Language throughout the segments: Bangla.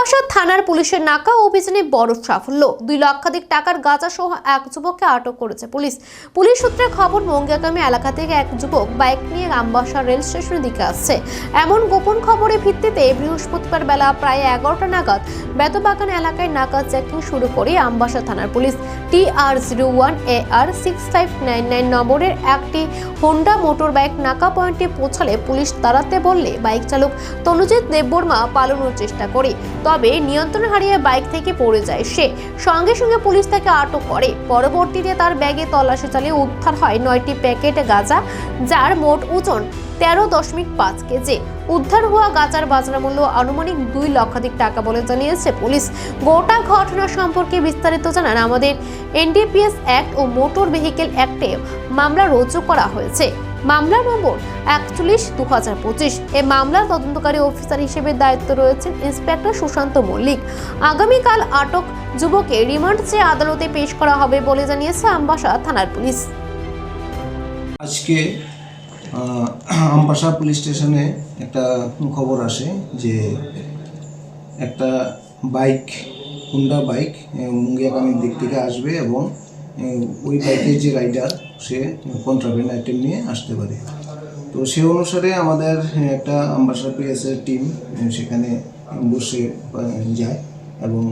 আমবাসা থানার পুলিশের নাকা অভিযানে বড় সাফল্য। 2 লক্ষাধিক টাকার গাঁজা সহ এক যুবককে আটক করেছে পুলিশ। পুলিশ সূত্রে খবর, মঙ্গিয়াগামী এলাকা থেকে এক যুবক বাইক নিয়ে আমবাসা রেল স্টেশনের দিকে আসছে। এমন গোপন খবরের ভিত্তিতে বৃহস্পতিবার বেলা প্রায় 11টা নাগাদ বেতবাগান এলাকায় নাকা চেকিং শুরু করে আমবাসা থানার পুলিশ। TR01 AR 6599 নম্বরের একটি হোন্ডা মোটর বাইক নাকা পয়েন্টে পৌঁছালে পুলিশ দাঁড়াতে বললে বাইক চালক তনুজিৎ দেববর্মা পালানোর চেষ্টা করে, তবে নিয়ন্ত্রণ হারিয়ে বাইক থেকে পড়ে যায় সে। সঙ্গে সঙ্গে পুলিশ তাকে আটক করে। পরবর্তীতে তার ব্যাগে তল্লাশি চালিয়ে উদ্ধার হয় 9টি প্যাকেট গাঁজা, যার মোট ওজন 13.5 কেজি। উদ্ধার হওয়া গাঁজার বাজার মূল্য আনুমানিক 2 লক্ষাধিক টাকা বলে জানিয়েছে পুলিশ। গোটা ঘটনা সম্পর্কে বিস্তারিত জানান আমাদের NDPS অ্যাক্ট ও মোটর ভেহিকেল অ্যাক্টে মামলা রুজু করা হয়েছে। মামলা নম্বর 41/2025। এই মামলার তদন্তকারী অফিসার হিসেবে দায়িত্ব রয়েছেন ইন্সপেক্টর সুশান্ত মল্লিক। আগামীকাল আটক যুবককে রিমান্ড চেয়ে আদালতে পেশ করা হবে বলে জানিয়েছে আমবাসা থানার পুলিশ। আজকে আমবাসা পুলিশ স্টেশনে একটা খবর আসে যে একটা বাইক, হুন্ডা বাইক মুঙ্গিয়াগামীর দিক থেকে আসবে এবং ওই বাইকের যে রাইডার সে কন্ট্রাব্যান্ড আইটেম নিয়ে আসতে পারে। তো সে অনুসারে আমাদের একটা আমবাসা পিএসের টিম সেখানে অ্যাম্বুশে যায় এবং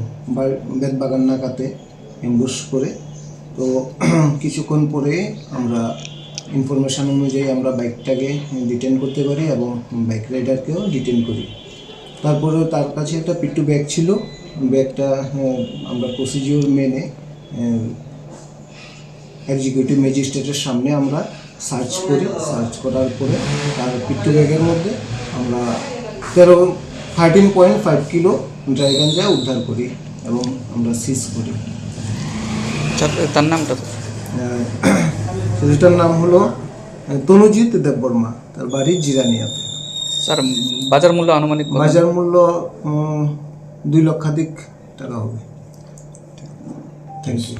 বেতবাগান নাকাতে অ্যাম্বুশ করে। তো কিছুক্ষণ পরে আমরা ইনফরমেশান অনুযায়ী আমরা বাইকটাকে ডিটেন করতে পারি এবং বাইক রাইডারকেও ডিটেন করি। তারপরেও তার কাছে একটা পিট্টু ব্যাগ ছিল। ব্যাগটা আমরা প্রসিজিওর মেনে এক্সিকিউটিভ ম্যাজিস্ট্রেটের সামনে আমরা সার্চ করি। সার্চ করার পরে তার পিট্টু ব্যাগের মধ্যে আমরা 13.5 কিলো ড্রাই গাঁজা উদ্ধার করি এবং আমরা সিজ করি। তার নামটা সেটার নাম হলো তনুজিৎ দেববর্মা, তার বাড়ি জিরানিয়াতে। স্যার, বাজার মূল্য আনুমানিক? বাজার মূল্য 2 লক্ষাধিক টাকা হবে। Thank you.